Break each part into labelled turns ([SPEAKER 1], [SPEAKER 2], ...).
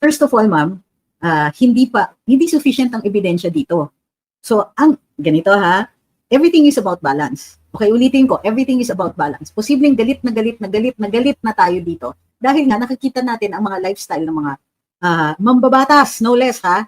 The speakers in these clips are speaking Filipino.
[SPEAKER 1] First of all, ma'am, hindi sufficient ang ebidensya dito. So, ganito ha, everything is about balance. Okay, ulitin ko, everything is about balance. Posibleng galit na tayo dito. Dahil nga nakikita natin ang mga lifestyle ng mga mambabatas, no less ha,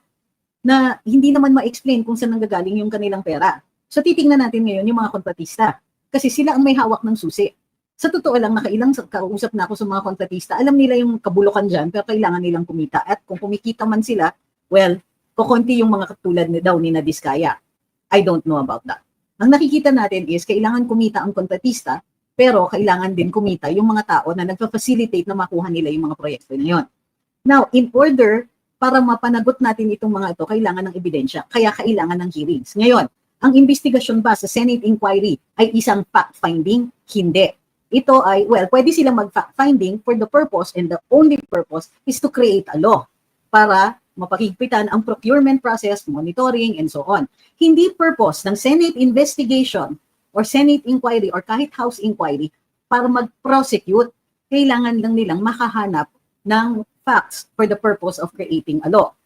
[SPEAKER 1] na hindi naman ma-explain kung saan nanggagaling yung kanilang pera. So, titingnan natin ngayon yung mga kontratista. Kasi sila ang may hawak ng susi. Sa totoo lang, nakailang kausap na ako sa mga kontratista, alam nila yung kabulukan dyan, pero kailangan nilang kumita. At kung kumikita man sila, well, kukunti yung mga katulad daw ni na Diskaya. I don't know about that. Ang nakikita natin is, kailangan kumita ang kontratista, pero kailangan din kumita yung mga tao na nagpa-facilitate na makuha nila yung mga proyekto na yun. Now, in order para mapanagot natin itong mga ito, kailangan ng ebidensya, kaya kailangan ng hearings. Ngayon, ang investigasyon ba sa Senate inquiry ay isang fact-finding? Hindi. Ito ay, well, pwede silang mag-fact-finding for the purpose, and the only purpose is to create a law para mapakigpitan ang procurement process, monitoring, and so on. Hindi purpose ng Senate investigation or Senate inquiry or kahit House inquiry para mag-prosecute, kailangan lang nilang makahanap ng facts for the purpose of creating a law.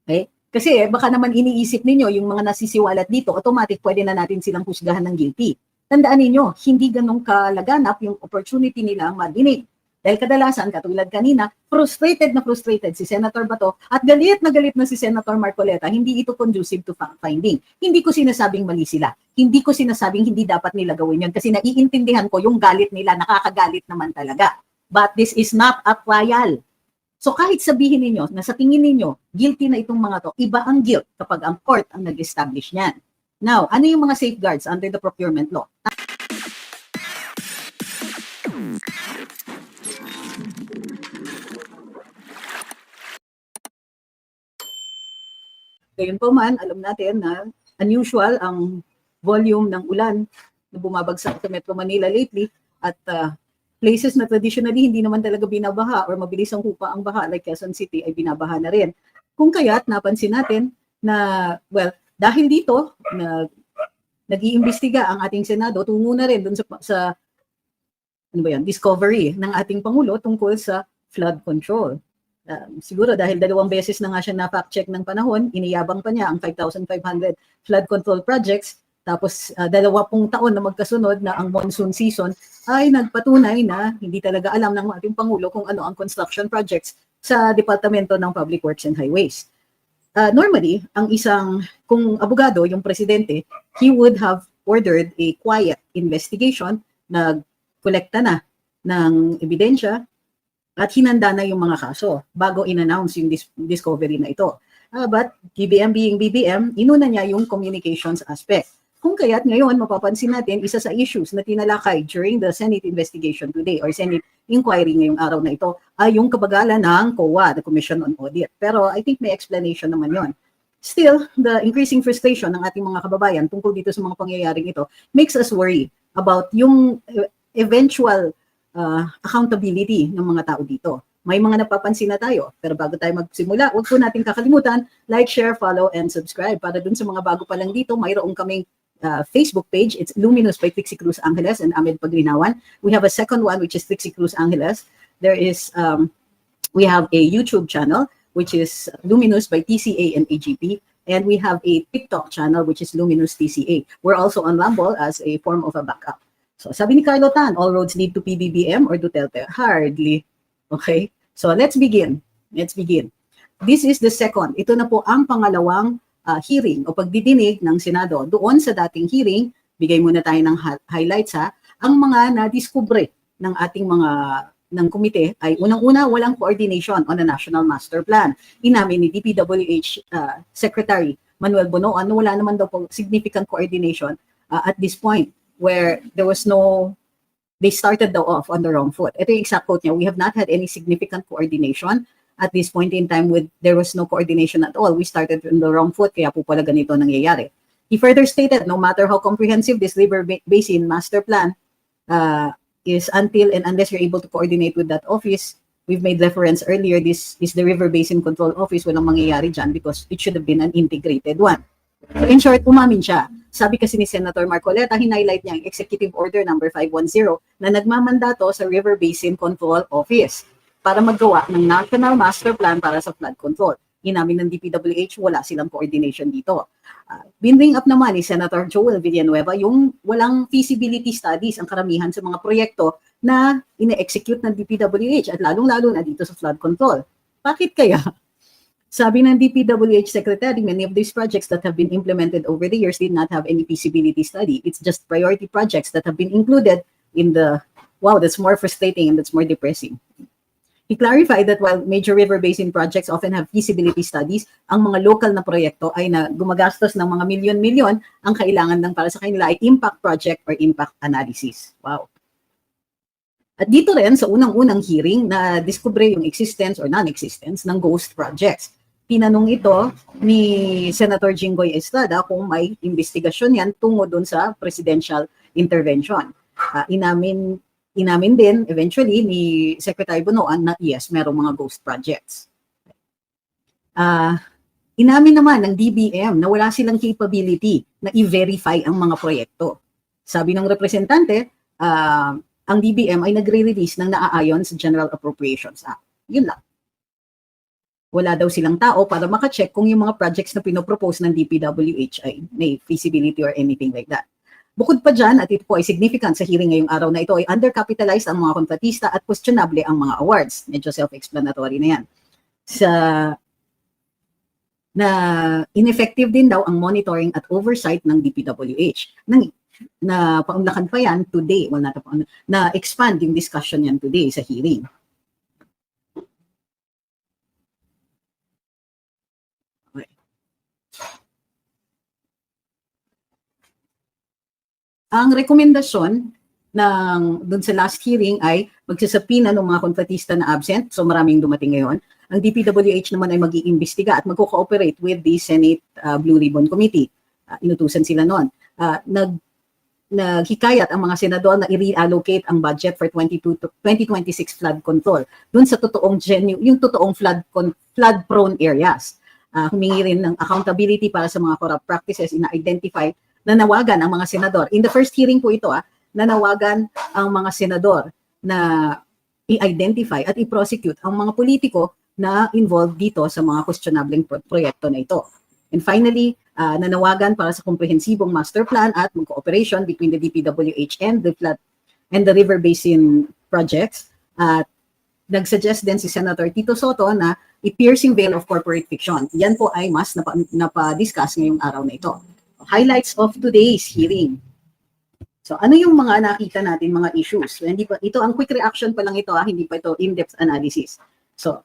[SPEAKER 1] Okay? Kasi baka naman iniisip ninyo yung mga nasisiwalat dito, automatic pwede na natin silang husgahan ng guilty. Tandaan ninyo, hindi ganun kalaganap yung opportunity nila madinig. Dahil kadalasan, katulad kanina, frustrated si Senator Bato at galit na si Senator Marcoleta. Hindi ito conducive to fact-finding. Hindi ko sinasabing mali sila. Hindi ko sinasabing hindi dapat nila gawin yun kasi naiintindihan ko yung galit nila, nakakagalit naman talaga. But this is not a trial. So kahit sabihin ninyo na sa tingin ninyo, guilty na itong mga to, iba ang guilt kapag ang court ang nag-establish niyan. Now, ano yung mga safeguards under the procurement law? Gayun po man, alam natin na unusual ang volume ng ulan na bumabagsak sa Metro Manila lately at places na traditionally hindi naman talaga binabaha or mabilis ang hupa ang baha like Quezon City ay binabaha na rin. Kung kaya't napansin natin na, well, dahil dito, nag-iimbestiga ang ating Senado, tungo na rin dun sa ano ba yan, discovery ng ating Pangulo tungkol sa flood control. Siguro dahil 2 beses na nga siya na-fact check ng panahon, iniyabang pa niya ang 5,500 flood control projects, tapos 20 taon na magkasunod na ang monsoon season ay nagpatunay na hindi talaga alam ng ating Pangulo kung ano ang construction projects sa Departamento ng Public Works and Highways. Normally, kung abogado, yung presidente, he would have ordered a quiet investigation, nagkolekta na ng ebidensya, at hinanda na yung mga kaso bago in-announce yung discovery na ito. But BBM being BBM, inuna niya yung communications aspect. Kung kaya't ngayon, mapapansin natin, isa sa issues na tinalakay during the Senate investigation today or Senate inquiry ngayong araw na ito ay yung kabagalan ng COA, the Commission on Audit. Pero I think may explanation naman yon. Still, the increasing frustration ng ating mga kababayan tungkol dito sa mga pangyayaring ito makes us worry about yung eventual accountability ng mga tao dito. May mga napapansin na tayo. Pero bago tayo magsimula, huwag po natin kakalimutan, like, share, follow, and subscribe. Para dun sa mga bago pa lang dito, mayroong kaming Facebook page. It's Luminous by Trixie Cruz Angeles and Ahmed Paglinawan. We have a second one, which is Trixie Cruz Angeles. There is, we have a YouTube channel, which is Luminous by TCA and AGP. And we have a TikTok channel, which is Luminous TCA. We're also on Rumble as a form of a backup. So sabi ni Carlo Tan, all roads lead to PBBM or Duterte? Hardly. Okay? So let's begin. Let's begin. This is the second. Ito na po ang pangalawang hearing o pagdidinig ng Senado. Doon sa dating hearing, bigay muna tayo ng highlights ha. Ang mga nadiskubre ng ating ng komite ay unang-una walang coordination on a national master plan. Inamin ni DPWH Secretary Manuel Bonoan wala naman daw po significant coordination at this point where they started daw off on the wrong foot. Ito yung exact quote niya, we have not had any significant coordination at this point in time there was no coordination at all. We started on the wrong foot, kaya po pala ganito nangyayari. He further stated, no matter how comprehensive this river basin master plan is until and unless you're able to coordinate with that office, we've made reference earlier, this is the River Basin Control Office, walang mangyayari dyan because it should have been an integrated one. So in short, umamin siya. Sabi kasi ni Senator Marcoleta, hinighlight niya ang Executive Order number 510 na nagmamandato sa River Basin Control Office para maggawa ng National Master Plan para sa flood control. Inamin ng DPWH, wala silang coordination dito. Binring up naman ni Senator Joel Villanueva yung walang feasibility studies ang karamihan sa mga proyekto na ine-execute ng DPWH at lalong-lalo na dito sa flood control. Bakit kaya? Sabi ng DPWH Secretary, many of these projects that have been implemented over the years did not have any feasibility study. It's just priority projects that have been included in the, wow, that's more frustrating and that's more depressing. He clarified that while major river basin projects often have feasibility studies, ang mga local na proyekto ay na gumagastos ng mga milyon-milyon, ang kailangan lang para sa kanila ay impact project or impact analysis. Wow. At dito rin sa unang-unang hearing na diskubre yung existence or non-existence ng ghost projects. Tinanong ito ni Senator Jinggoy Estrada kung may investigasyon yan tungo dun sa presidential intervention. Inamin din eventually ni Secretary Bonoan na yes, merong mga ghost projects. Inamin naman ng DBM na wala silang capability na i-verify ang mga proyekto. Sabi ng representante, ang DBM ay nagre-release ng naaayon sa General Appropriations Act. Yun lang. Wala daw silang tao para makacheck kung yung mga projects na pinopropose ng DPWH ay may feasibility or anything like that. Bukod pa dyan, at ito po ay significant sa hearing ngayong araw na ito, ay undercapitalized ang mga kontratista at questionable ang mga awards. Medyo self-explanatory na yan. Na ineffective din daw ang monitoring at oversight ng DPWH. Na paunlakan pa yan today, well, na expand yung discussion yan today sa hearing. Ang rekomendasyon dun sa last hearing ay magsasapina ng mga kontratista na absent, so maraming dumating ngayon. Ang DPWH naman ay mag-iimbestiga at mag-cooperate with the Senate Blue Ribbon Committee. Inutusan sila noon. Naghikayat ang mga senador na i-reallocate ang budget for 2026 flood control dun sa yung totoong flood-prone areas. Humingi rin ng accountability para sa mga corrupt practices ina-identify. Nanawagan ang mga senador. In the first hearing po ito, nanawagan ang mga senador na i-identify at i-prosecute ang mga politiko na involved dito sa mga questionable proyekto na ito. And finally, nanawagan para sa komprehensibong master plan at cooperation between the DPWH and the river basin projects. At nagsuggest din si Senator Tito Soto na i-piercing veil of corporate fiction. Yan po ay mas napadiscuss ngayong araw na ito. Highlights of today's hearing. So ano yung mga nakita natin mga issues? So, ito ang quick reaction pa lang ito, hindi pa ito in-depth analysis. So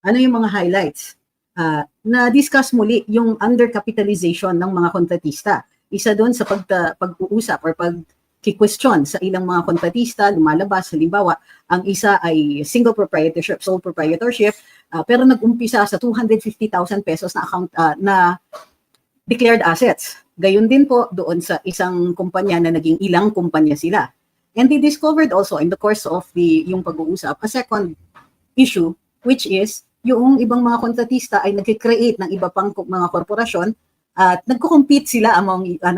[SPEAKER 1] ano yung mga highlights? Na-discuss muli yung undercapitalization ng mga kontratista. Isa doon sa pag-uusap or pag-question sa ilang mga kontratista, lumalabas, halimbawa, ang isa ay single proprietorship, sole proprietorship, pero nag-umpisa sa 250,000 pesos na account na declared assets. Gayon din po doon sa isang kumpanya na naging ilang kumpanya sila. And they discovered also in the course of yung pag-uusap a second issue, which is yung ibang mga kontratista ay nag-create ng iba pang mga korporasyon at nagko-compete sila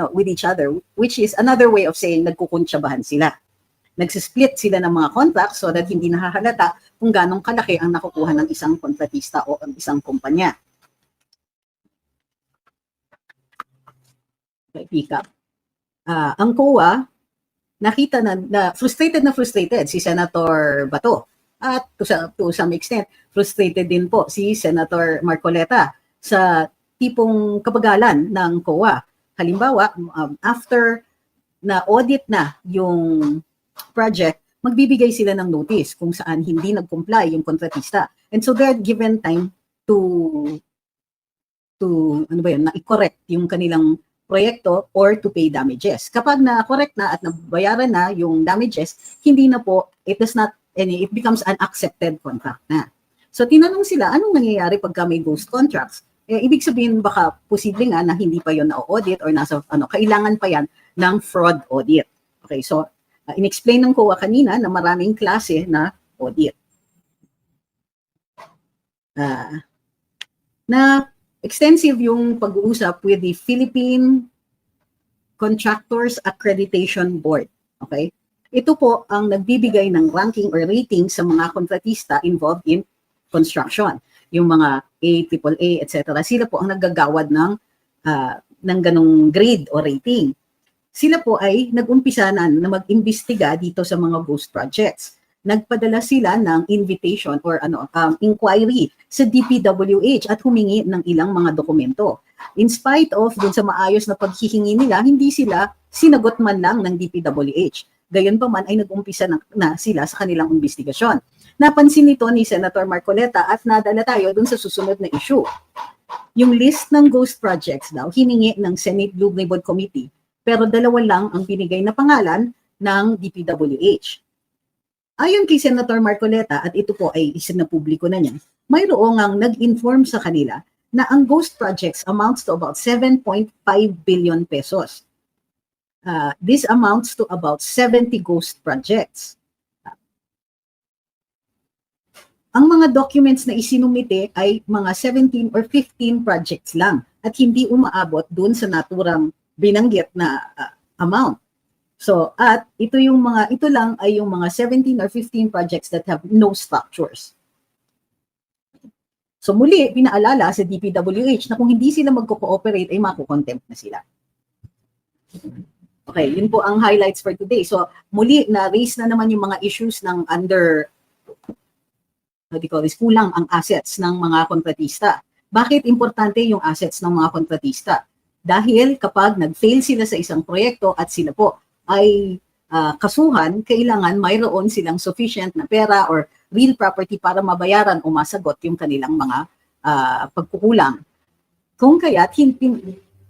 [SPEAKER 1] with each other, which is another way of saying nagkukuntsabahan sila. Nagsisplit sila ng mga contracts so that hindi nahahalata kung ganong kalaki ang nakukuha ng isang kontratista o ang isang kumpanya. Pick up. Ang COA, nakita na frustrated si Senator Bato. At to some extent, frustrated din po si Senator Marcoleta sa tipong kabagalan ng COA. Halimbawa, after na audit na yung project, magbibigay sila ng notice kung saan hindi nag-comply yung kontratista. And so they're given time to na-correct yung kanilang proyekto or to pay damages. Kapag na-correct na at nabayaran na yung damages, hindi na po, it becomes an accepted contract na. So tinanong sila, anong nangyayari pagka may ghost contracts? Ibig sabihin baka posible nga na hindi pa yon na-audit or kailangan pa yan ng fraud audit. Okay, so in-explain ng COA kanina na maraming klase na audit. Na extensive yung pag-uusap with the Philippine Contractors Accreditation Board. Okay? Ito po ang nagbibigay ng ranking or rating sa mga kontratista involved in construction. Yung mga A, AAA, etc. Sila po ang naggagawad ng ganong grade o rating. Sila po ay nag-umpisa na mag-imbestiga dito sa mga ghost projects. Nagpadala sila ng invitation or inquiry sa DPWH at humingi ng ilang mga dokumento. In spite of dun sa maayos na paghihingi nila, hindi sila sinagot man lang ng DPWH. Gayon pa man ay nag-umpisa na sila sa kanilang investigasyon. Napansin nito ni Senator Marcoleta at nadala tayo dun sa susunod na issue. Yung list ng ghost projects daw, hiningi ng Senate Blue Ribbon Committee, pero 2 lang ang binigay na pangalan ng DPWH. Ayon kay Senator Marcoleta, at ito po ay isa na publiko na niya, mayroong ang nag-inform sa kanila na ang ghost projects amounts to about 7.5 billion pesos. This amounts to about 70 ghost projects. Ang mga documents na isinumite ay mga 17 or 15 projects lang at hindi umaabot dun sa naturang binanggit na amount. So, at ito lang ay yung mga 17 or 15 projects that have no structures. So muli, pinaalala sa DPWH na kung hindi sila magko-cooperate ay makukontempt na sila. Okay, yun po ang highlights for today. So muli, na-raise na naman yung mga issues ng kulang ang assets ng mga kontratista. Bakit importante yung assets ng mga kontratista? Dahil kapag nag-fail sila sa isang proyekto at sila po ay kasuhan, kailangan mayroon silang sufficient na pera or real property para mabayaran o masagot yung kanilang mga pagkukulang. Kung kaya't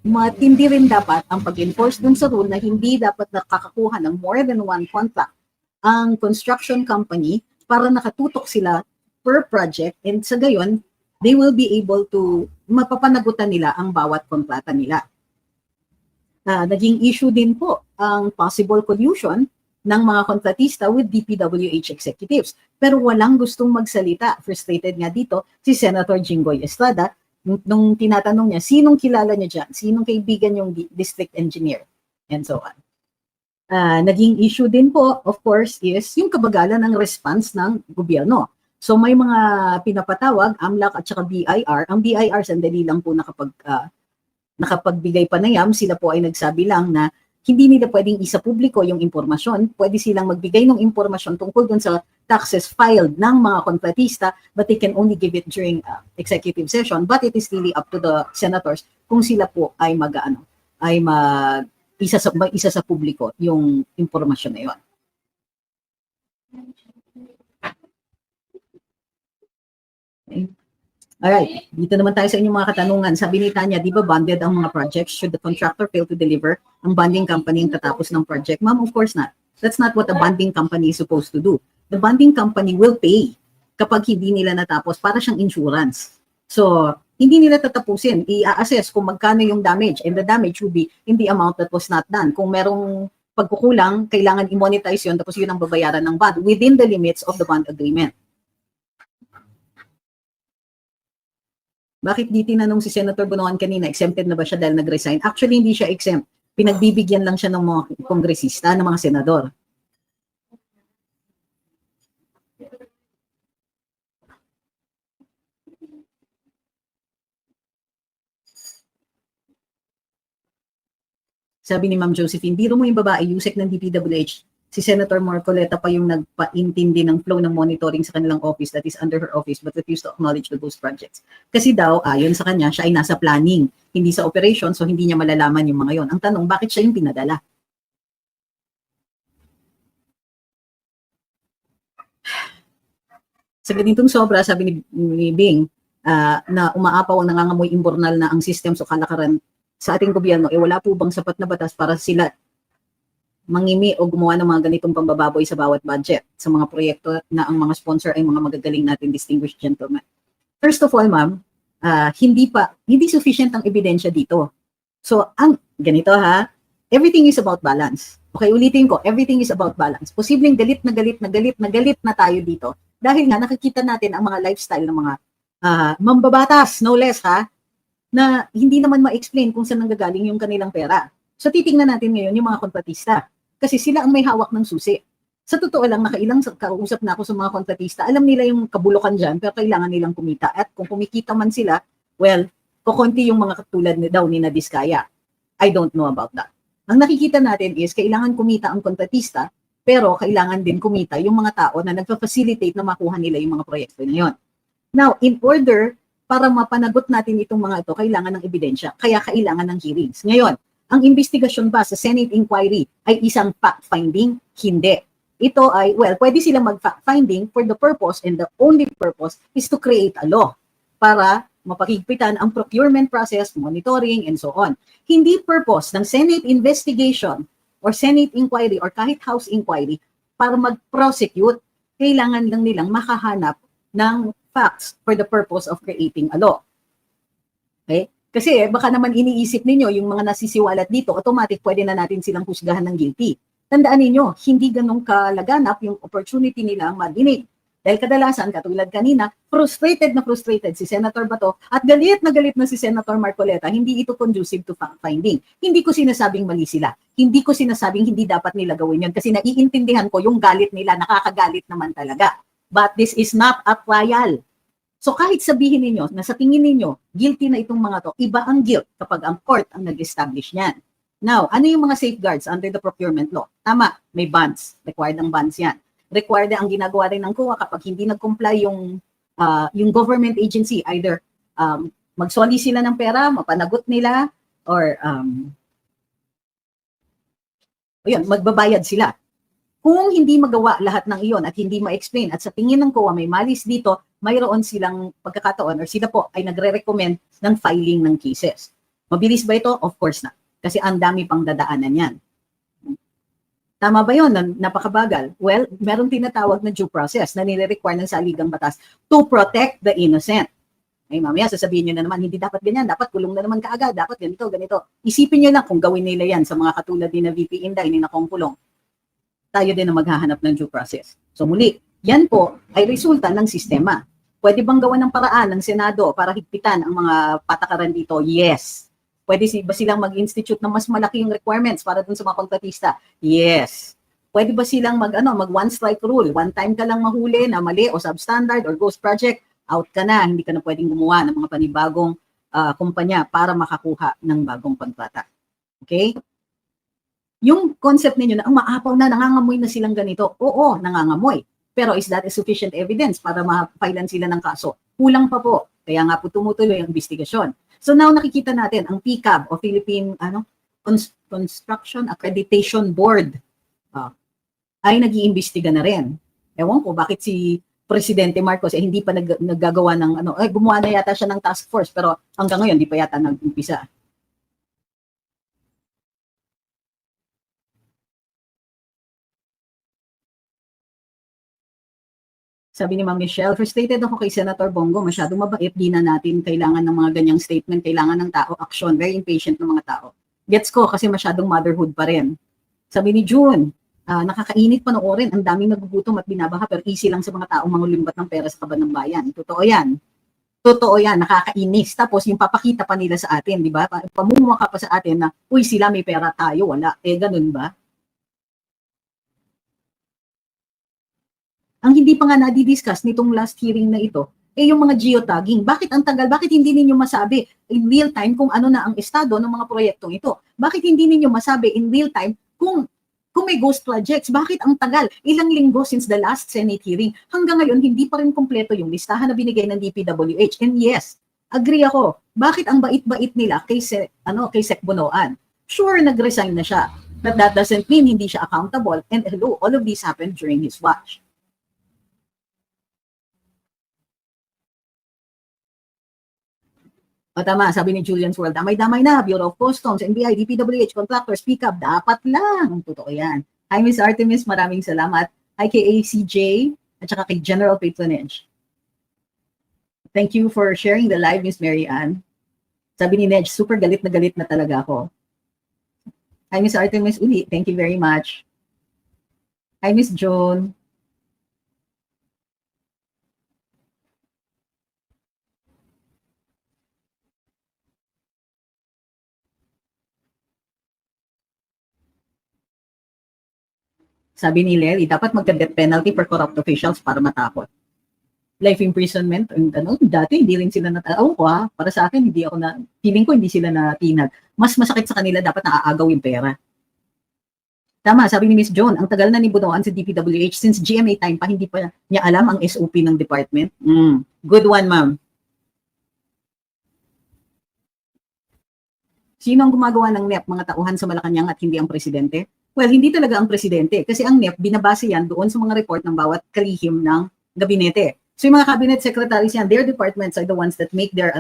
[SPEAKER 1] matindi rin dapat ang pag-enforce dun sa rule na hindi dapat nakakakuha ng more than one contract ang construction company para nakatutok sila per project, and sa gayon, they will be able to mapapanagutan nila ang bawat kontrata nila. Naging issue din po ang possible collusion ng mga kontratista with DPWH executives. Pero walang gustong magsalita. Frustrated nga dito si Senator Jinggoy Estrada nung tinatanong niya, sinong kilala niya dyan? Sinong kaibigan yung district engineer? And so on. Naging issue din po, of course, is yung kabagalan ng response ng gobyerno. So may mga pinapatawag, AMLAC at saka BIR. Ang BIR, sandali lang po nakapagbigay panayam, sila po ay nagsabi lang na hindi nila pwedeng isa publiko yung impormasyon. Pwede silang magbigay ng impormasyon tungkol dun sa taxes filed ng mga kontratista, but they can only give it during executive session. But it is really up to the senators kung sila po ay isa sa publiko yung impormasyon na yun. Okay. Alright, dito naman tayo sa inyong mga katanungan. Sabi ni Tanya, di ba bonded ang mga projects? Should the contractor fail to deliver, ang bonding company ang tatapos ng project? Ma'am, of course not. That's not what a bonding company is supposed to do. The bonding company will pay kapag hindi nila natapos, para siyang insurance. So, hindi nila tatapusin. I-assess kung magkano yung damage, and the damage will be in the amount that was not done. Kung merong pagkukulang, kailangan i-monetize yun, tapos yun ang babayaran ng bond within the limits of the bond agreement. Bakit di tinanong si Senator Bunoan kanina, exempted na ba siya dahil nag-resign? Actually, hindi siya exempt. Pinagbibigyan lang siya ng mga kongresista, ng mga senador. Sabi ni Ma'am Josephine, biro mo yung babae, USEC ng DPWH. Si Senator Marcoleta pa yung nagpaintindi ng flow ng monitoring sa kanilang office that is under her office but refused to acknowledge the ghost projects. Kasi daw, ayon sa kanya, siya ay nasa planning, hindi sa operation, so hindi niya malalaman yung mga yon. Ang tanong, bakit siya yung pinadala? Sa ganitong sobra, sabi ni Bing, na umaapaw ang nangangamoy imbornal na ang system so kalakaran sa ating gobyerno, wala po bang sapat na batas para sila mangimi o gumawa ng mga ganitong pambababoy sa bawat budget sa mga proyekto na ang mga sponsor ay mga magagaling natin distinguished gentlemen? First of all, ma'am, hindi sufficient ang ebidensya dito. So, ganito everything is about balance. Okay, ulitin ko, everything is about balance. Posibleng galit na tayo dito dahil nga nakikita natin ang mga lifestyle ng mga mambabatas, no less na hindi naman ma-explain kung saan nanggagaling yung kanilang pera. So titingnan natin ngayon yung mga kontratista kasi sila ang may hawak ng susi. Sa totoo lang, nakailang kausap na ako sa mga kontratista, alam nila yung kabulukan dyan, pero kailangan nilang kumita. At kung kumikita man sila, well, kukunti yung mga katulad daw ni na Diskaya. I don't know about that. Ang nakikita natin is, kailangan kumita ang kontratista, pero kailangan din kumita yung mga tao na nagpa-facilitate na makuha nila yung mga proyekto na yun. Now, in order para mapanagot natin itong mga ito, kailangan ng ebidensya. Kaya kailangan ng hearings. Ngayon, ang investigasyon ba sa Senate inquiry ay isang fact-finding? Hindi. Ito ay, well, pwede silang mag-fact-finding for the purpose, and the only purpose is to create a law para mapakigpitan ang procurement process, monitoring, and so on. Hindi purpose ng Senate investigation or Senate inquiry or kahit House inquiry para mag-prosecute. Kailangan lang nilang makahanap ng facts for the purpose of creating a law. Okay? Kasi baka naman iniisip ninyo yung mga nasisiwalat dito, automatic pwede na natin silang husgahan ng guilty. Tandaan ninyo, hindi ganun kalaganap yung opportunity nilang madinig. Dahil kadalasan, katulad kanina, frustrated na frustrated si Senator Bato at galit na si Senator Marcoleta, hindi ito conducive to fact-finding. Hindi ko sinasabing mali sila. Hindi ko sinasabing hindi dapat nila gawin yun kasi naiintindihan ko yung galit nila, nakakagalit naman talaga. But this is not a trial. So kahit sabihin ninyo na sa tingin ninyo, guilty na itong mga to, iba ang guilt kapag ang court ang nag-establish niyan. Now, ano yung mga safeguards under the procurement law? Tama, may bonds. Required ang bonds yan. Required ang ginagawa rin ng COA kapag hindi nag-comply yung government agency, either magsoli sila ng pera, mapanagot nila, or magbabayad sila. Kung hindi magawa lahat ng iyon at hindi ma-explain at sa tingin ng COA may malis dito, mayroon silang pagkakataon or sila po ay nagre-recommend ng filing ng cases. Mabilis ba ito? Of course na. Kasi ang dami pang dadaanan yan. Tama ba yun? Napakabagal. Well, meron tinatawag na due process na nire-require ng saligang batas to protect the innocent. Ay, mamaya sasabihin nyo na naman, hindi dapat ganyan, dapat kulong na naman kaagad, dapat ganito. Isipin nyo lang kung gawin nila yan sa mga katulad ni na VP Inday, ni na Kongkulong. Tayo din na maghahanap ng due process. So muli, yan po ay resulta ng sistema. Pwede bang gawa ng paraan ng Senado para higpitan ang mga patakaran dito? Yes. Pwede ba silang mag-institute ng mas malaki yung requirements para dun sa mga kontratista? Yes. Pwede ba silang mag one strike rule? One time ka lang mahuli na mali o substandard or ghost project, out ka na. Hindi ka na pwedeng gumawa ng mga panibagong kumpanya para makakuha ng bagong kontrata. Okay? Yung concept ninyo na ang maapaw na, nangangamoy na silang ganito. Oo, nangangamoy. Pero is that a sufficient evidence para ma-filean sila ng kaso? Kulang pa po. Kaya nga po tumutuloy ang investigasyon. So now nakikita natin ang PCAB o Philippine Construction Accreditation Board ay nag-iimbestiga na rin. Ewan ko bakit si Presidente Marcos hindi pa naggagawa ng gumawa na yata siya ng task force pero hanggang ngayon di pa yata nag-umpisa. Sabi ni Ma'am Michelle, frustrated ako kay Senator Bongo, masyadong mabait, di na natin kailangan ng mga ganyang statement, kailangan ng tao, action, very impatient ng mga tao. Gets ko kasi masyadong motherhood pa rin. Sabi ni June, nakakainit panoorin, ang daming nagugutom at binabaha, pero easy lang sa mga taong mangulimbat ng pera sa kaban ng bayan. Totoo yan. Totoo yan, nakakainis. Tapos yung papakita pa nila sa atin, di ba? Pamumukha pa sa atin na, uy, sila may pera, tayo wala. Ganun ba? Ang hindi pa nga nadi-discuss nitong last hearing na ito, yung mga geotagging. Bakit ang tagal? Bakit hindi ninyo masabi in real time kung ano na ang estado ng mga proyektong ito? Bakit hindi ninyo masabi in real time kung may ghost projects? Bakit ang tagal? Ilang linggo since the last Senate hearing. Hanggang ngayon, hindi pa rin kompleto yung listahan na binigay ng DPWH. And yes, agree ako. Bakit ang bait-bait nila kay Sec Bonoan? Sure, nag-resign na siya. But that doesn't mean hindi siya accountable. And hello, all of this happened during his watch. O tama, sabi ni Julian's World, damay-damay na, Bureau of Customs, NBI, DPWH, contractors, pick up, dapat lang. Totoo yan. Hi, Miss Artemis, maraming salamat. Hi kay ACJ, at saka kay General Patronage. Thank you for sharing the live, Miss Mary Ann. Sabi ni Nedge, super galit na talaga ako. Hi, Miss Artemis uli, thank you very much. Hi, Miss Joan. Sabi ni Larry, dapat magka-death penalty for corrupt officials para matakot. Life imprisonment, dati hindi rin sila ewan ko para sa akin, feeling ko hindi sila natinag. Mas masakit sa kanila, dapat naaagaw yung pera. Tama, sabi ni Miss Joan, ang tagal na ni Bunoan sa DPWH since GMA time pa, hindi pa niya alam ang SOP ng department. Good one, ma'am. Sino ang gumagawa ng NEP, mga tauhan sa Malacanang at hindi ang presidente? Well, hindi talaga ang presidente kasi ang NEP, binabase yan doon sa mga report ng bawat kalihim ng gabinete. So yung mga cabinet secretaries yan, their departments are the ones that make their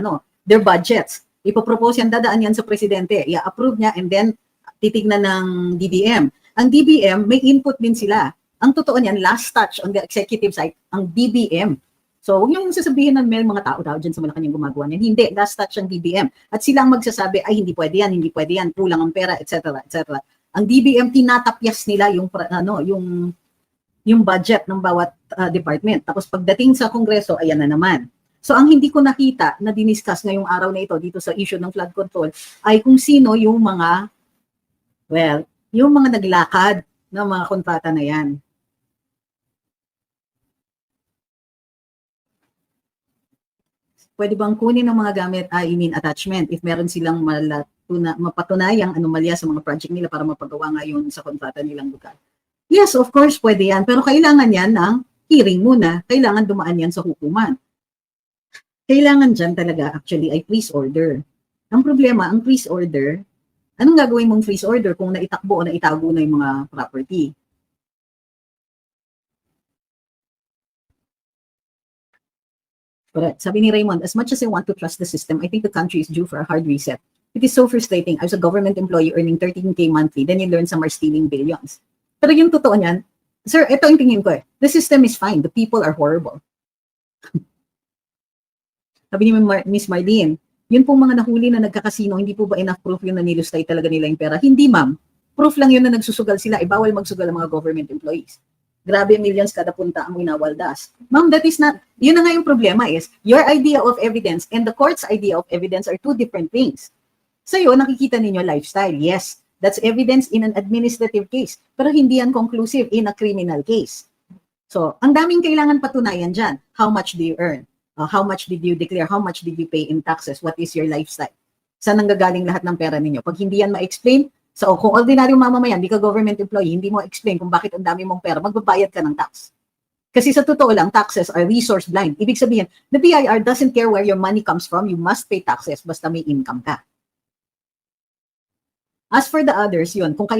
[SPEAKER 1] budgets. Ipopropose yan, dadaan yan sa presidente, i-approve niya and then titignan ng DBM. Ang DBM, may input din sila. Ang totoo niyan, last touch on the executive side, ang DBM. So huwag niyong sasabihin na may mga tao dyan sa Malacanang gumagawa niyan. Hindi, last touch ang DBM. At sila ang magsasabi, ay hindi pwede yan, kulang ang pera, etc. etc. Ang DBM, tinatapyas nila yung budget ng bawat department. Tapos pagdating sa Kongreso, ayan na naman. So ang hindi ko nakita na diniscuss ngayong araw na ito dito sa issue ng flood control ay kung sino yung mga naglakad ng mga kontrata na yan. Pwede bang kunin ng mga gamit, attachment, if meron silang mapatunayang anomalya sa mga project nila para mapagawa ngayon sa kontrata nilang lugar? Yes, of course, pwede yan. Pero kailangan yan ng hearing muna. Kailangan dumaan yan sa hukuman. Kailangan dyan talaga actually ay freeze order. Ang problema, ang freeze order, anong gagawin mong freeze order kung naitakbo o naitago na yung mga property? Correct. Sabi ni Raymond, as much as I want to trust the system, I think the country is due for a hard reset. It is so frustrating. I was a government employee earning 13K monthly, then you learn some are stealing billions. Pero yung totoo niyan, sir, ito yung tingin ko the system is fine, the people are horrible. Sabi ni Miss Marlene, yun pong mga nahuli na nagkakasino, hindi po ba enough proof yun na nilustay talaga nila yung pera? Hindi, ma'am. Proof lang yun na nagsusugal sila. Bawal magsugal ang mga government employees. Grabe, millions kada punta ang winawaldas. Ma'am, that is not, yun na nga yung problema is, your idea of evidence and the court's idea of evidence are two different things. Sa'yo, nakikita ninyo lifestyle. Yes, that's evidence in an administrative case. Pero hindi yan conclusive in a criminal case. So, ang daming kailangan patunayan dyan. How much do you earn? How much did you declare? How much did you pay in taxes? What is your lifestyle? Saan nanggagaling lahat ng pera ninyo? Pag hindi yan ma-explain, so kung ordinaryong mamamayan, di ka government employee, hindi mo explain kung bakit ang dami mong pera, magbabayad ka ng tax. Kasi sa totoo lang, taxes are resource blind. Ibig sabihin, the BIR doesn't care where your money comes from. You must pay taxes basta may income ka. As for the others, yun, kung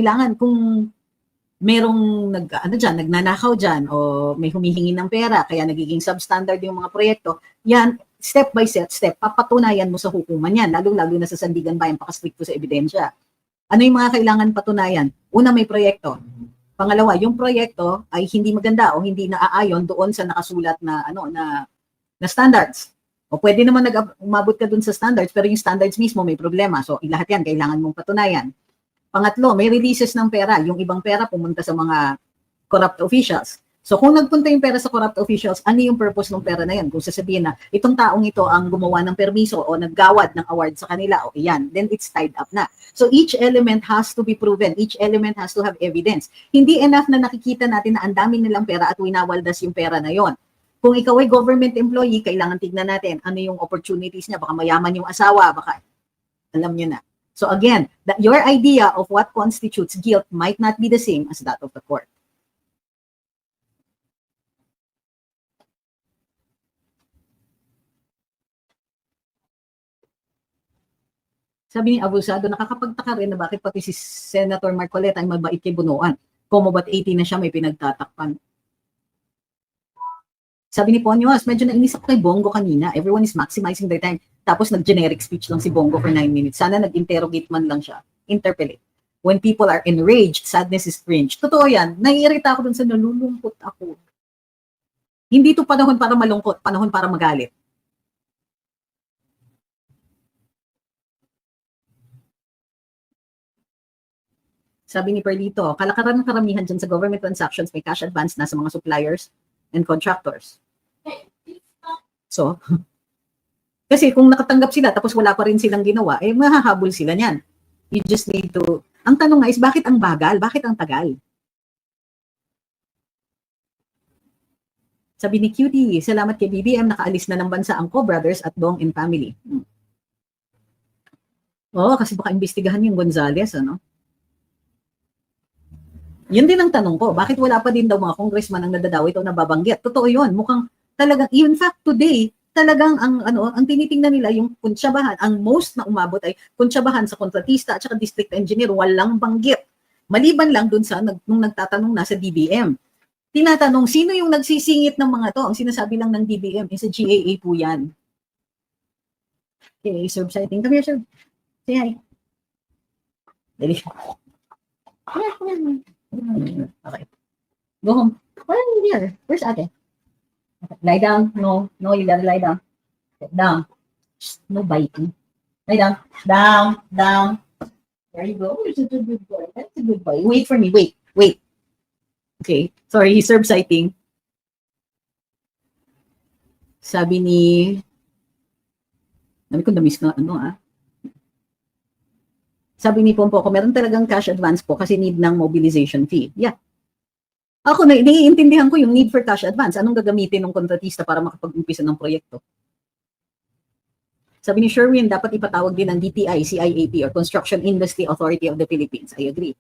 [SPEAKER 1] merong nagnanakaw dyan o may humihingi ng pera, kaya nagiging substandard yung mga proyekto, yan, step by step, papatunayan mo sa hukuman yan, lalo-lalo na sa Sandigan Bayan, pakastrikto sa ebidensya. Ano yung mga kailangan patunayan? Una, may proyekto. Pangalawa, yung proyekto ay hindi maganda o hindi naaayon doon sa nakasulat na standards. O pwede naman umabot ka doon sa standards, pero yung standards mismo may problema. So, lahat yan kailangan mong patunayan. Pangatlo, may releases ng pera. Yung ibang pera pumunta sa mga corrupt officials. So kung nagpunta yung pera sa corrupt officials, ano yung purpose ng pera na yan? Kung sasabihin na itong taong ito ang gumawa ng permiso o naggawad ng award sa kanila, o yan, then it's tied up na. So each element has to be proven. Each element has to have evidence. Hindi enough na nakikita natin na ang dami nilang pera at winawaldas yung pera na yon. Kung ikaw ay government employee, kailangan tignan natin ano yung opportunities niya. Baka mayaman yung asawa, baka alam nyo na. So again, your idea of what constitutes guilt might not be the same as that of the court. Sabi ni Abusado, nakakapagtaka rin na bakit pati si Senator Marcoleta ay mabait kay Bunoan. Como ba't 80 na siya may pinagtatakpan? Sabi ni Ponyos, medyo nainis ako kay Bongo kanina. Everyone is maximizing their time. Tapos nag-generic speech lang si Bongo for 9 minutes. Sana nag-interrogate man lang siya. Interpellate. When people are enraged, sadness is cringe. Totoo yan. Naiirita ako dun sa nalulungkot ako. Hindi to panahon para malungkot, panahon para magalit. Sabi ni Perlito, kalakaran ng karamihan dyan sa government transactions may cash advance na sa mga suppliers and contractors. So, kasi kung nakatanggap sila tapos wala pa rin silang ginawa, mahahabol sila niyan. You just need to, ang tanong nga is bakit ang bagal? Bakit ang tagal? Sabi ni Cutie, salamat kay BBM, nakaalis na ng bansa ang Co-Brothers at Dong and Family. Oo, kasi baka imbestigahan yung Gonzales, ano? Yun din ang tanong ko, bakit wala pa din daw mga congressman ang nadadawit o nababanggit? Totoo yun, mukhang talagang, in fact today, talagang ang tinitingnan nila yung kuntsabahan, ang most na umabot ay kuntsabahan sa kontratista at saka district engineer, walang banggit. Maliban lang dun sa nung nagtatanong na sa DBM. Tinatanong, sino yung nagsisingit ng mga to? Ang sinasabi lang ng DBM, sa GAA po yan. Okay, subsiting. Come here, sir. Say hi. Dali. Okay. Go home. Why are you here? Where's ate? Okay. Lie down. No, you gotta lie down. Sit down. No biting. Lie down. Down. There you go. You're such a good boy. That's a good boy. Wait for me. Wait. Okay. Sorry, he's subsiting. Sabi ni... Dami ko na-miss na Sabi ni Pompo, kung meron talagang cash advance po kasi need ng mobilization fee. Yeah. Ako, naiintindihan ko yung need for cash advance. Anong gagamitin ng kontratista para makapag-umpisa ng proyekto? Sabi ni Sherwin, dapat ipatawag din ng DTI, CIAP, or Construction Industry Authority of the Philippines. I agree.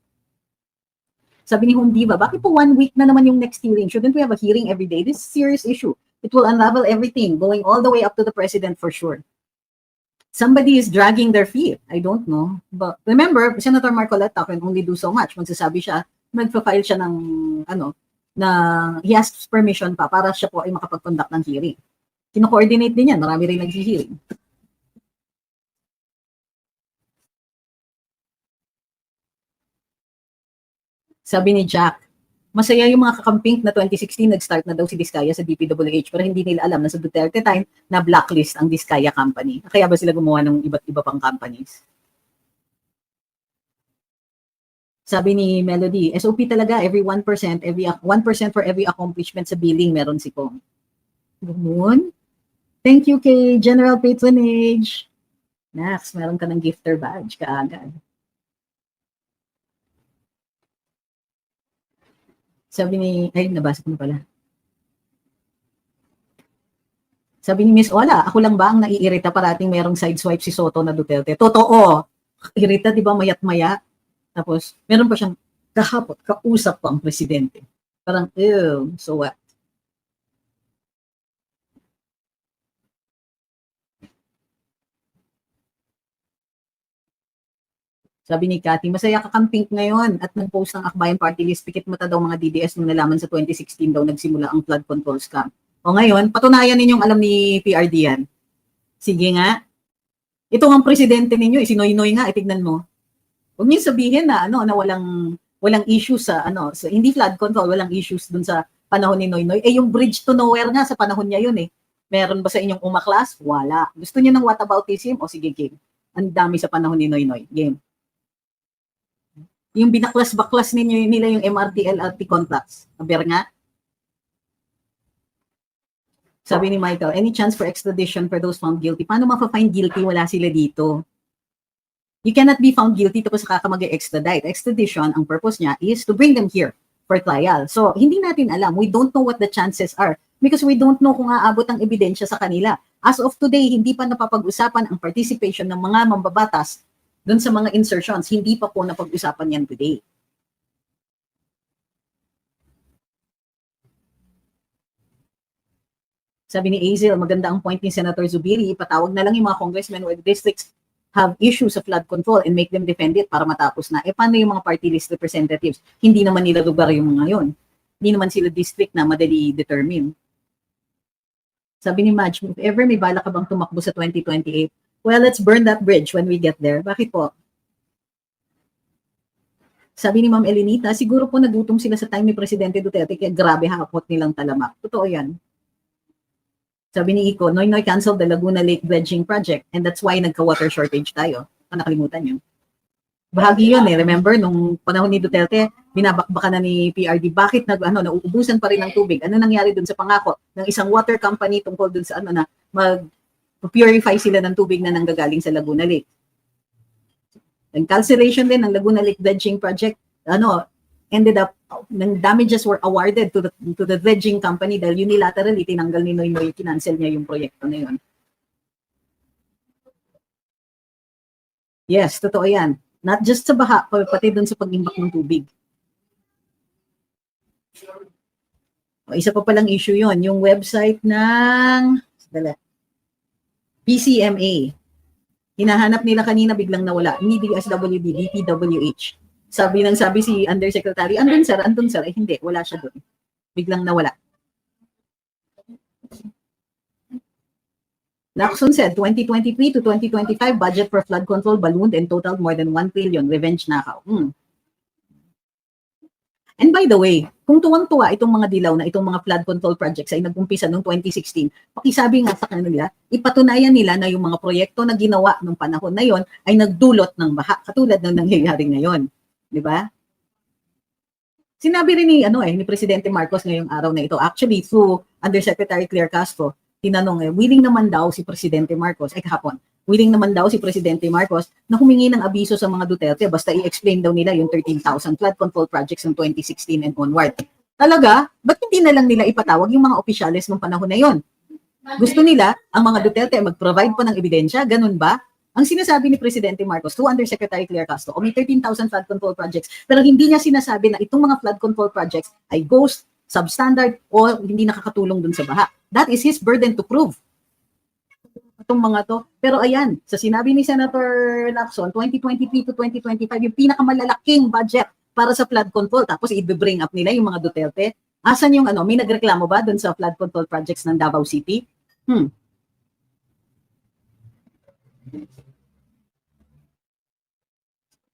[SPEAKER 1] Sabi ni Home Diva, bakit po 1 week na naman yung next hearing? Shouldn't we have a hearing every day? This is a serious issue. It will unravel everything, going all the way up to the president for sure. Somebody is dragging their feet. I don't know. But remember, Senator Marcoleta can only do so much. Magsasabi siya, magpa-file siya ng, he asks permission pa para siya po ay makapag-conduct ng hearing. Kino-coordinate din yan. Marami rin nag-hearing. Sabi ni Jack, masaya yung mga kakamping na 2016 nag-start na daw si Diskaya sa DPWH pero hindi nila alam na sa Duterte time na blacklist ang Diskaya Company. Kaya ba sila gumawa ng iba't iba pang companies? Sabi ni Melody, SOP talaga, every 1%, every 1% for every accomplishment sa billing meron si Kong. Ganoon? Thank you kay General Patronage. Nax, meron ka ng gifter badge kaagad. Sabi ni, nabasa ko na pala. Sabi ni Miss Ola, ako lang ba ang naiirita parating merong sideswipe si Soto na Duterte? Totoo. Irita, di ba, mayat-maya? Tapos, meron pa siyang kahapot, kausap ko ang presidente. Parang, ew, so what? Sabi ni Cathy, masaya kakamping ngayon at nag-post ng Akbayan Party List, pikit mata daw mga DDS nung nalaman sa 2016 daw nagsimula ang flood control scam. O ngayon, patunayan ninyong alam ni PRD yan. Sige nga. Ito ang presidente ninyo, isinoy-noy nga, itignan mo. Huwag niyo sabihin na na walang issues sa sa hindi flood control, walang issues dun sa panahon ni Noynoy. Yung bridge to nowhere nga sa panahon niya yun eh. Meron ba sa inyong umaklas? Wala. Gusto niyo ng whataboutism? O sige, game. Ang dami sa panahon ni Noynoy. Game. Yung binaklas-baklas nila yung MRT, LRT contracts. Aber nga. Sabi ni Michael, any chance for extradition for those found guilty? Paano ma-find guilty? Wala sila dito. You cannot be found guilty tapos saka ka mag-extradite. Extradition, ang purpose niya is to bring them here for trial. So, hindi natin alam. We don't know what the chances are because we don't know kung aabot ang ebidensya sa kanila. As of today, hindi pa napapag-usapan ang participation ng mga mambabatas doon sa mga insertions, hindi pa po napag-usapan yan today. Sabi ni Azel, maganda ang point ni Senator Zubiri, ipatawag na lang yung mga congressmen where the districts have issues of flood control and make them defend it para matapos na. Paano yung mga party list representatives? Hindi naman nila lugar yung mga yun. Hindi naman sila district na madali determine. Sabi ni Madge, if ever may bala ka bang tumakbo sa 2028, well, let's burn that bridge when we get there. Bakit po? Sabi ni Ma'am Elenita, siguro po nagutom sila sa time ni Presidente Duterte kaya grabe hapot nilang talamak. Totoo yan. Sabi ni Iko, Noynoy canceled the Laguna Lake Dredging Project and that's why nagka-water shortage tayo. Nakalimutan nyo. Bahagi yun eh. Remember, nung panahon ni Duterte, binabakbakan na ni PRD. Bakit nauubusan pa rin ng tubig? Ano nangyari dun sa pangako ng isang water company tungkol dun sa na mag-purify sila ng tubig na nanggagaling sa Laguna Lake? Ang cancellation din ng Laguna Lake Dredging Project, ended up damages were awarded to the dredging company dahil unilaterally tinanggal ni Noynoy, kinancel niya yung proyekto na yun. Yes, totoo yan. Not just sa baha, pati dun sa pag-imbak ng tubig. Isa pa palang issue yon, yung website ng PCMA. Hinahanap nila kanina, biglang nawala. Hindi DSWD, DPWH. Sabi si Undersecretary, andun sir, eh hindi, wala siya doon. Biglang nawala. Lacson said, 2023 to 2025 budget for flood control ballooned and totaled more than 1 trillion. Revenge nakaw. And by the way, kung tuwang-tuwa itong mga dilaw na itong mga flood control projects ay nag-umpisa noong 2016, pakisabi nga sa kanila, ipatunayan nila na yung mga proyekto na ginawa noong panahon na yon ay nagdulot ng baha, katulad ng nangyayari ngayon. Di ba? Sinabi rin ni Presidente Marcos ngayong araw na ito, actually through Undersecretary Claire Castro, tinanong willing naman daw si Presidente Marcos, kahapon, willing naman daw si Presidente Marcos na humingi ng abiso sa mga Duterte basta i-explain daw nila yung 13,000 flood control projects ng 2016 and onward. Talaga? Ba't hindi na lang nila ipatawag yung mga opisyales ng panahon na yon? Gusto nila ang mga Duterte mag-provide pa ng ebidensya? Ganun ba? Ang sinasabi ni Presidente Marcos to Undersecretary Claire Castro, may 13,000 flood control projects, pero hindi niya sinasabi na itong mga flood control projects ay ghost, substandard, o hindi nakakatulong dun sa baha. That is his burden to prove. Itong mga to. Pero ayan, sa sinabi ni Senator Lacson, 2023 to 2025, yung pinakamalalaking budget para sa flood control. Tapos i-bring up nila yung mga Duterte. Asan yung may nagreklamo ba dun sa flood control projects ng Davao City?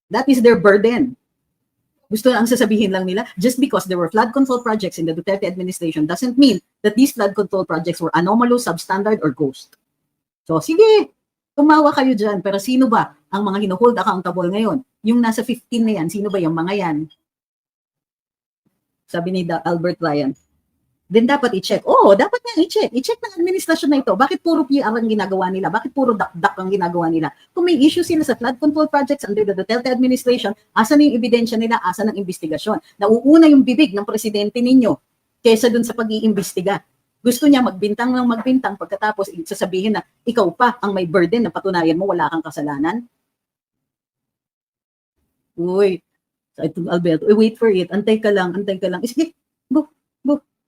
[SPEAKER 1] That is their burden. Gusto ang sasabihin lang nila, just because there were flood control projects in the Duterte administration doesn't mean that these flood control projects were anomalous, substandard, or ghost. So, sige, tumawa kayo dyan. Pero sino ba ang mga hino-hold accountable ngayon? Yung nasa 15 na yan, sino ba yung mga yan? Sabi ni Albert Ryan, then dapat i-check. Dapat nga i-check. I-check ng administrasyon na ito. Bakit puro PR ang ginagawa nila? Bakit puro dak-dak ang ginagawa nila? Kung may issue sila sa flood control projects under the Duterte administration, asan yung ebidensya nila? Asan ang investigasyon? Nauuna yung bibig ng presidente ninyo kaysa dun sa pag-iimbestiga. Gusto niya magbintang ng magbintang pagkatapos sasabihin na ikaw pa ang may burden na patunayan mo wala kang kasalanan. Uy, Alberto, wait for it. Antay ka lang. Sige,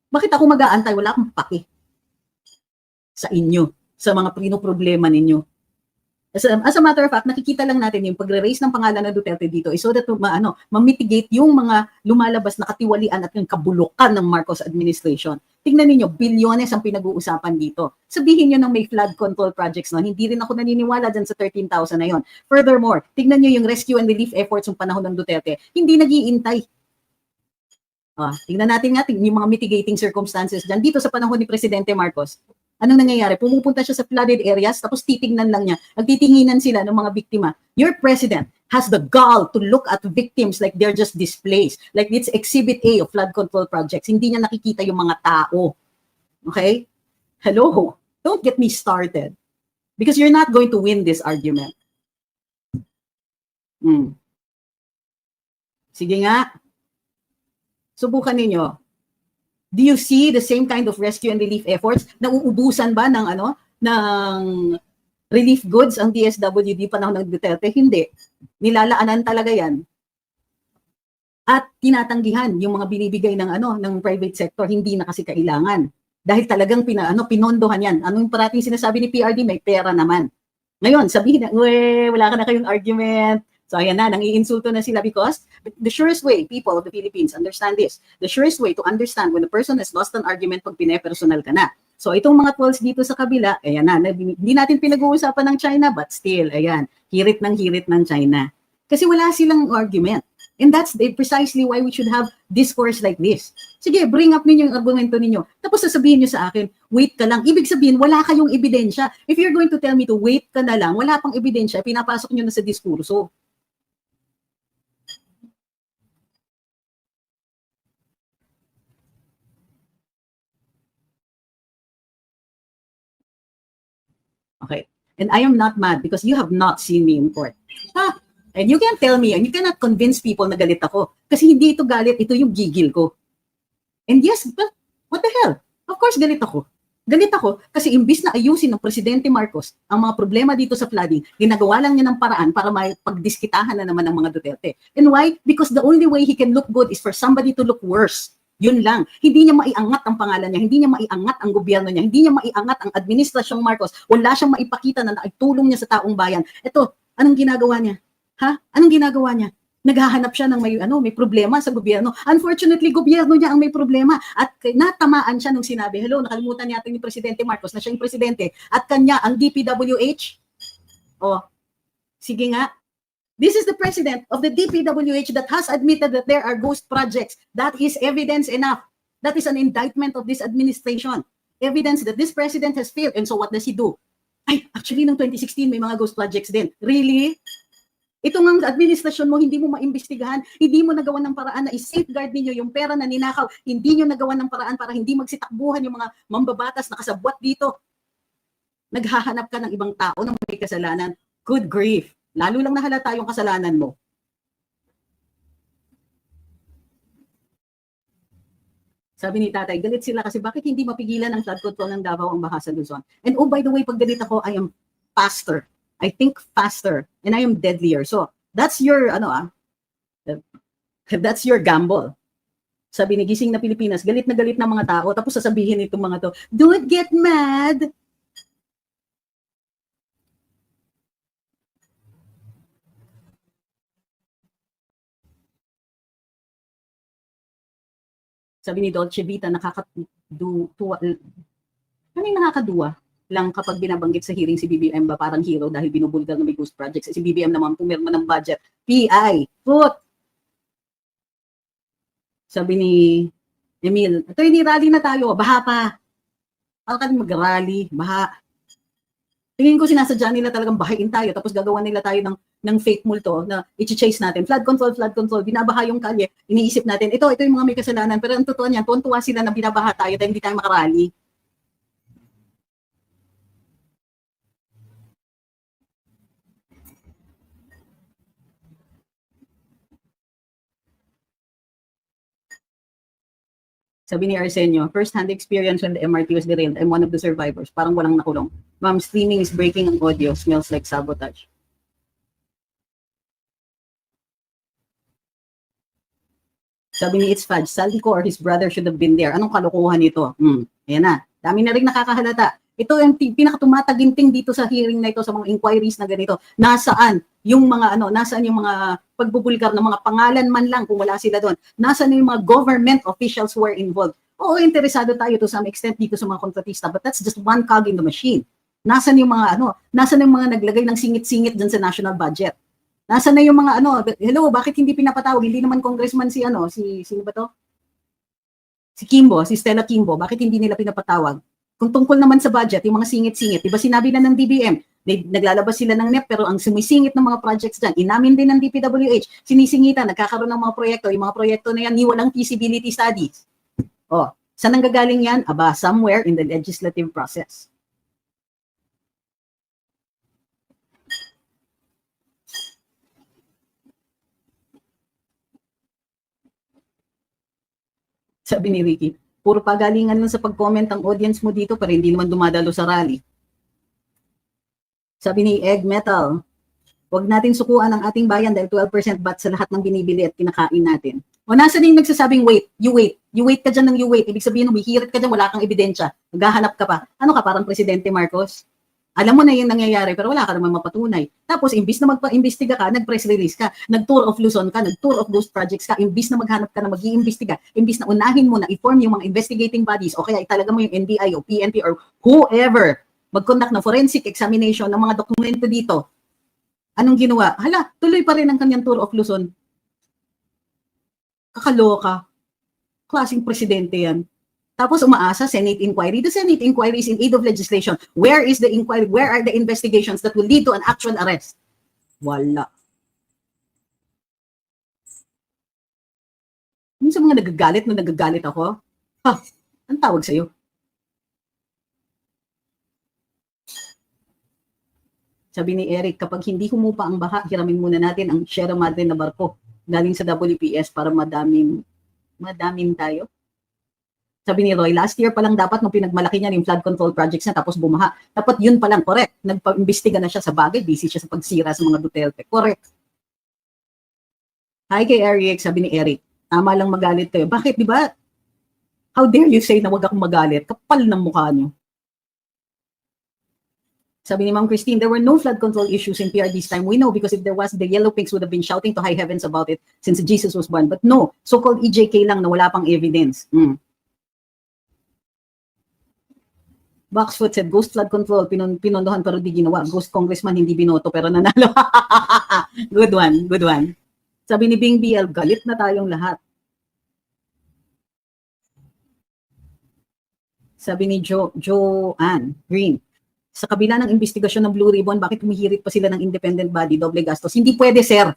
[SPEAKER 1] bakit ako mag-aantay? Wala akong paki sa inyo, sa mga problema ninyo. As a matter of fact, nakikita lang natin yung pagre-raise ng pangalan ng Duterte dito so that ma-mitigate yung mga lumalabas na katiwalian at yung kabulukan ng Marcos administration. Tingnan niyo, bilyones ang pinag-uusapan dito. Sabihin niyo nang may flood control projects noon, hindi rin ako naniniwala dyan sa 13,000 na yon. Furthermore, tingnan niyo yung rescue and relief efforts ng panahon ng Duterte, hindi nag-iintay. Tingnan natin yung mga mitigating circumstances dyan. Dito sa panahon ni Presidente Marcos, anong nangyayari? Pumupunta siya sa flooded areas, tapos titingnan lang niya. Nagtitinginan sila ng mga biktima. Your president has the gall to look at victims like they're just displaced. Like it's Exhibit A of flood control projects. Hindi niya nakikita yung mga tao. Okay? Hello? Don't get me started. Because you're not going to win this argument. Sige nga. Subukan ninyo. Do you see the same kind of rescue and relief efforts? Nauubusan ba ng relief goods ang DSWD panahon ng Duterte? Hindi. Nilalaanan talaga yan. At tinatanggihan yung mga binibigay ng private sector, hindi na kasi kailangan. Dahil talagang pinondohan yan. Anong parating sinasabi ni PRD? May pera naman. Ngayon, sabihin na, wala ka na kayong argument. So ayan na, nang-iinsulto na sila because the surest way, people of the Philippines, understand this. The surest way to understand when a person has lost an argument pag pinepersonal ka na. So itong mga trolls dito sa kabila, ayan na, hindi natin pinag-uusapan ng China, but still, ayan, hirit ng China. Kasi wala silang argument. And that's precisely why we should have discourse like this. Sige, bring up ninyo yung argumento ninyo. Tapos sasabihin nyo sa akin, wait ka lang. Ibig sabihin, wala kayong ebidensya. If you're going to tell me to wait ka na lang, wala pang ebidensya, pinapasok nyo na sa diskurso. Okay. And I am not mad because you have not seen me in court. And you can't tell me, and you cannot convince people na galit ako. Kasi hindi ito galit, ito yung gigil ko. And yes, but what the hell? Of course, galit ako. Galit ako kasi imbis na ayusin ng Presidente Marcos ang mga problema dito sa flooding, ginagawa lang niya ng paraan para may pagdiskitahan na naman ng mga Duterte. And why? Because the only way he can look good is for somebody to look worse. Yun lang. Hindi niya maiangat ang pangalan niya, hindi niya maiangat ang gobyerno niya, hindi niya maiangat ang administrasyong Marcos. Wala siyang maipakita na naitulong niya sa taong bayan. Ito, anong ginagawa niya? Ha? Anong ginagawa niya? Naghahanap siya ng may problema sa gobyerno. Unfortunately, gobyerno niya ang may problema at natamaan siya nung sinabi, hello, nakalimutan natin ni Presidente Marcos na siya yung presidente at kanya ang DPWH. Oh, sige nga. This is the president of the DPWH that has admitted that there are ghost projects. That is evidence enough. That is an indictment of this administration. Evidence that this president has failed. And so what does he do? Ay, actually, noong 2016, may mga ghost projects din. Really? Itong ang administrasyon mo, hindi mo maimbestigahan, hindi mo nagawa ng paraan na i-safeguard ninyo yung pera na ninakaw, hindi nyo nagawa ng paraan para hindi magsitakbuhan yung mga mambabatas na kasabwat dito. Naghahanap ka ng ibang tao na may kasalanan. Good grief. Lalo lang nahalata yung kasalanan mo. Sabi ni tatay, galit sila kasi bakit hindi mapigilan ang flood control ng Davao ang baha sa Luzon? And oh, by the way, pag galit ako, I am faster. I think faster and I am deadlier. So, that's your, that's your gamble. Sabi ni Gising na Pilipinas, galit na mga tao, tapos sasabihin itong mga to, don't get mad. Sabi ni Dolce Vita, nakakaduwa lang kapag binabanggit sa hearing si BBM ba parang hero dahil binubulgar na may ghost projects. Si BBM naman pumirma ng budget. PI, foot. Sabi ni Emil, ito hindi rally na tayo, baha pa. Ako kami mag-rally, baha. Tingin ko sinasadya nila talagang bahain tayo tapos gagawa nila tayo ng fake multo na i-chase natin. Flood control, binabaha yung kalye. Iniisip natin, ito yung mga may kasalanan. Pero ang totoo niyan, tuwan-tuwa sila na binabaha tayo dahil hindi tayo makarally. Sabi ni Arsenio, first-hand experience when the MRT was derailed. I'm one of the survivors. Parang walang nakulong. Ma'am, streaming is breaking ang audio. Smells like sabotage. Sabi ni It's Fudge, Saldico or his brother should have been there. Anong kalokohan ito? Ayan na. Dami na rin nakakahalata. Ito yung pinakatumataginting dito sa hearing na ito, sa mga inquiries na ganito. Nasaan yung mga pagbubulgar ng mga pangalan man lang kung wala sila doon? Nasaan yung mga government officials who are involved? Oo, interesado tayo to some extent dito sa mga kontratista, but that's just one cog in the machine. Nasaan yung mga naglagay ng singit-singit dyan sa national budget? Nasaan na yung mga hello, bakit hindi pinapatawag? Hindi naman congressman sino ba to? Si Kimbo, si Stella Kimbo, bakit hindi nila pinapatawag? Kung tungkol naman sa budget, yung mga singit-singit, diba sinabi na ng DBM, naglalabas sila ng NEP, pero ang sumisingit ng mga projects dyan, inamin din ng DPWH, sinisingitan, nagkakaroon ng mga proyekto, yung mga proyekto na yan, walang feasibility studies. Oh, saan nanggagaling yan? Aba, somewhere in the legislative process. Sabi ni Ricky, puro pagalingan lang sa pag-comment ang audience mo dito pero hindi naman dumadalo sa rally. Sabi ni Egg Metal, huwag natin sukuan ang ating bayan dahil 12% bat sa lahat ng binibili at kinakain natin. O nasa na yung nagsasabing wait, you wait ka dyan ng you wait. Ibig sabihin, humihirit ka dyan, wala kang ebidensya. Naghahanap ka pa. Ano ka, parang Presidente Marcos? Alam mo na yung nangyayari pero wala ka naman mapatunay. Tapos, imbis na magpa-imbestiga ka, nag-press release ka, nag-tour of Luzon ka, nag-tour of ghost projects ka, imbis na maghanap ka na mag-iimbestiga, imbis na unahin mo na i-form yung mga investigating bodies o kaya italaga mo yung NBI o PNP or whoever mag-conduct ng forensic examination ng mga dokumento dito. Anong ginawa? Hala, tuloy pa rin ang kanyang tour of Luzon. Kakaloka. Klaseng presidente yan. Tapos umaasa, Senate inquiry. The Senate inquiry is in aid of legislation. Where is the inquiry? Where are the investigations that will lead to an actual arrest? Wala. Yung sa mga nagagalit ako, ang tawag sa'yo? Sabi ni Eric, kapag hindi humupa ang baha, hiramin muna natin ang Sierra Madre na barko galing sa WPS para madaming tayo. Sabi ni Roy, last year pa lang dapat nung pinagmalaki niya yung flood control projects na tapos bumaha. Dapat yun pa lang, correct. Nagpa-imbestiga na siya sa bagay, busy siya sa pagsira sa mga Duterte. Correct. Hi kay Eric, sabi ni Eric, tama lang magalit kayo. Bakit, di ba? How dare you say na wag akong magalit? Kapal ng mukha niyo. Sabi ni Ma'am Christine, there were no flood control issues in PR this time. We know because if there was, the Yellow Pinks would have been shouting to high heavens about it since Jesus was born. But no, so-called EJK lang na wala pang evidence. Boxfoot said, ghost flood control, pinondohan pero di ginawa. Ghost congressman, hindi binoto pero nanalo. Good one, good one. Sabi ni Bing BL, galit na tayong lahat. Sabi ni Joanne Green, sa kabila ng investigasyon ng Blue Ribbon, bakit humihirit pa sila ng independent body, doble gastos? Hindi pwede, sir.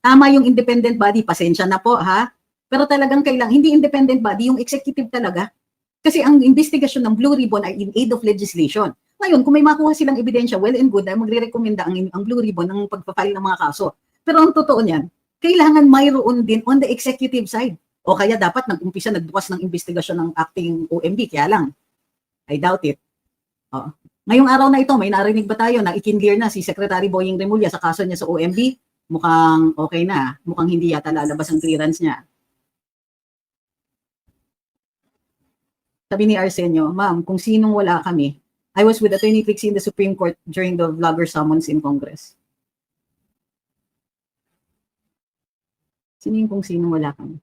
[SPEAKER 1] Tama yung independent body, pasensya na po, ha? Pero talagang kailangan, hindi independent body, yung executive talaga. Kasi ang investigasyon ng Blue Ribbon ay in aid of legislation. Ngayon, kung may makuha silang ebidensya, well and good, ay magre-recommenda ang Blue Ribbon ng pagpapile ng mga kaso. Pero ang totoo niyan, kailangan mayroon din on the executive side. O kaya dapat nag-umpisa, nagbukas ng investigasyon ng acting OMB, kaya lang, I doubt it. O. Ngayong araw na ito, may narinig ba tayo na ikin-clear na si Secretary Boying Remulla sa kaso niya sa OMB? Mukhang okay na. Mukhang hindi yata lalabas ang clearance niya. Sabi ni Arsenio, ma'am, kung sinong wala kami, I was with Attorney Trixie in the Supreme Court during the vlogger summons in Congress. Sino yung kung sinong wala kami?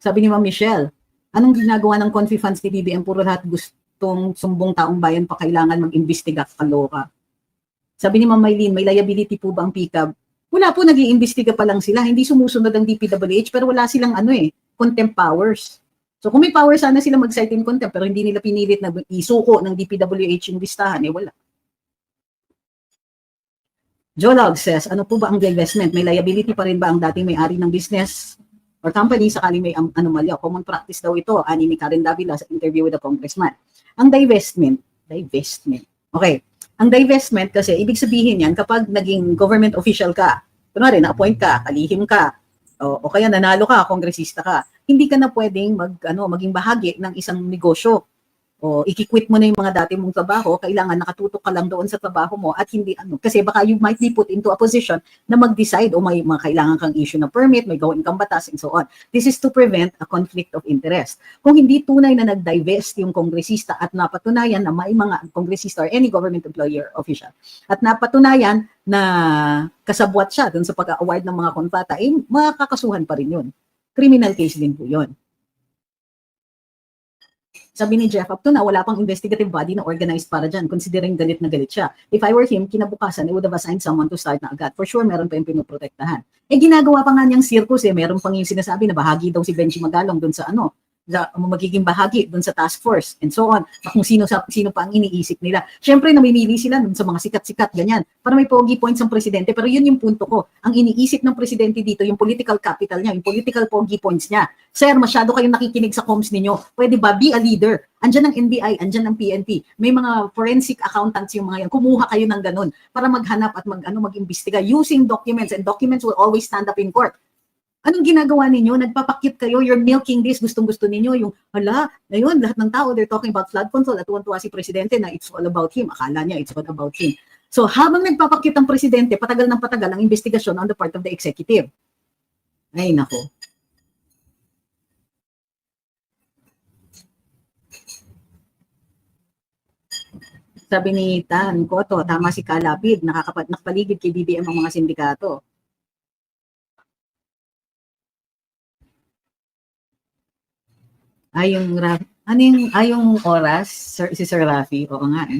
[SPEAKER 1] Sabi ni Ma'am Michelle, anong ginagawa ng Confi funds ni BBM? Puro lahat gustong sumbong taong bayan pa kailangan mag-imbestiga, kaloka. Sabi ni Ma'am Maylene, may liability po ba ang PCAB? Wala po, nag-iimbestiga pa lang sila. Hindi sumusunod ang DPWH pero wala silang contempt powers. So kung may power sana sila mag-cite in contempt pero hindi nila pinilit na isuko ng DPWH yung listahan, wala. Jolog says, ano po ba ang divestment? May liability pa rin ba ang dating may-ari ng business or company sakaling may anomalya? Common practice daw ito, ani ni Karen Davila sa interview with the congressman. Ang divestment. Okay. Ang divestment kasi, ibig sabihin yan, kapag naging government official ka, kunwari, na-appoint ka, kalihim ka, o kaya nanalo ka, kongresista ka, hindi ka na pwedeng maging bahagi ng isang negosyo. O ikikwit mo na yung mga dati mong trabaho, kailangan nakatutok ka lang doon sa trabaho mo at hindi kasi baka you might be put into a position na mag-decide o may mga kailangan kang issue na permit, may gawin kang batas and so on. This is to prevent a conflict of interest. Kung hindi tunay na nag-divest yung kongresista at napatunayan na may mga kongresista or any government employee or official at napatunayan na kasabwat siya doon sa pag-award ng mga kontrata, makakasuhan pa rin yun. Criminal case din po yun. Sabi ni Jeff, up to na wala pang investigative body na organized para dyan, considering galit na galit siya. If I were him, kinabukasan, I would have assigned someone to start na agad. For sure, meron pa yung pinuprotektahan. Ginagawa pa nga niyang circus meron pang yung sinasabi na bahagi daw si Benji Magalong dun sa magiging bahagi dun sa task force and so on. Kung sino pa ang iniisip nila. Siyempre, namimili sila dun sa mga sikat-sikat, ganyan. Para may pogi points ang presidente. Pero yun yung punto ko. Ang iniisip ng presidente dito, yung political capital niya, yung political pogi points niya. Sir, masyado kayong nakikinig sa comms ninyo. Pwede ba? Be a leader. Andyan ang NBI, andyan ang PNP. May mga forensic accountants yung mga yan. Kumuha kayo ng ganun para maghanap at mag-imbestiga using documents, and documents will always stand up in court. Anong ginagawa ninyo? Nagpapakit kayo, you're milking this, gustong-gusto ninyo, yung, ngayon, lahat ng tao, they're talking about flood control, at tuwan-tuwa si Presidente na it's all about him. Akala niya it's all about him. So, habang nagpapakit ang Presidente, patagal ng patagal ang investigasyon on the part of the executive. Ay, nako. Sabi ni Tan Koto, tama si Kalapid, nakapaligid kay BBM ang mga sindikato. Yung oras, si Sir Rafi? Oo nga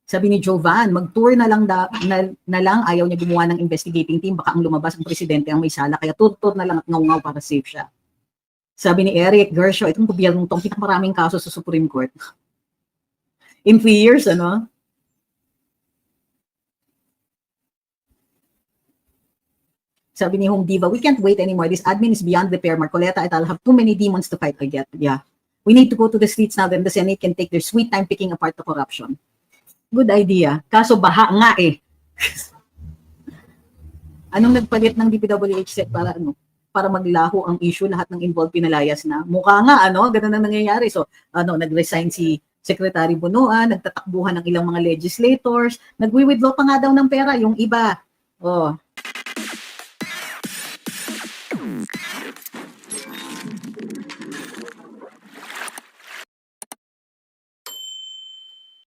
[SPEAKER 1] Sabi ni Jovan, mag-tour na lang, ayaw niya gumawa ng investigating team, baka ang lumabas ang presidente ang may sala, kaya tour na lang at ngaw-ngaw para safe siya. Sabi ni Eric Gershaw, itong gobyernong itong pinakamaraming kaso sa Supreme Court. In 3 years, Sabi ni Home Diva, we can't wait anymore. This admin is beyond repair. Marcoleta et al. Have too many demons to fight. I get, yeah. We need to go to the streets now, then the Senate can take their sweet time picking apart the corruption. Good idea. Kaso baha nga eh. Anong nagpalit ng DPWH set para ano? Para maglaho ang issue, lahat ng involved pinalayas na. Mukha nga, ano, ganun ang nangyayari. So, ano, nag-resign si Secretary Bunuan, nagtatakbuhan ng ilang mga legislators, nagwi-withdraw pa nga daw ng pera yung iba. Oh.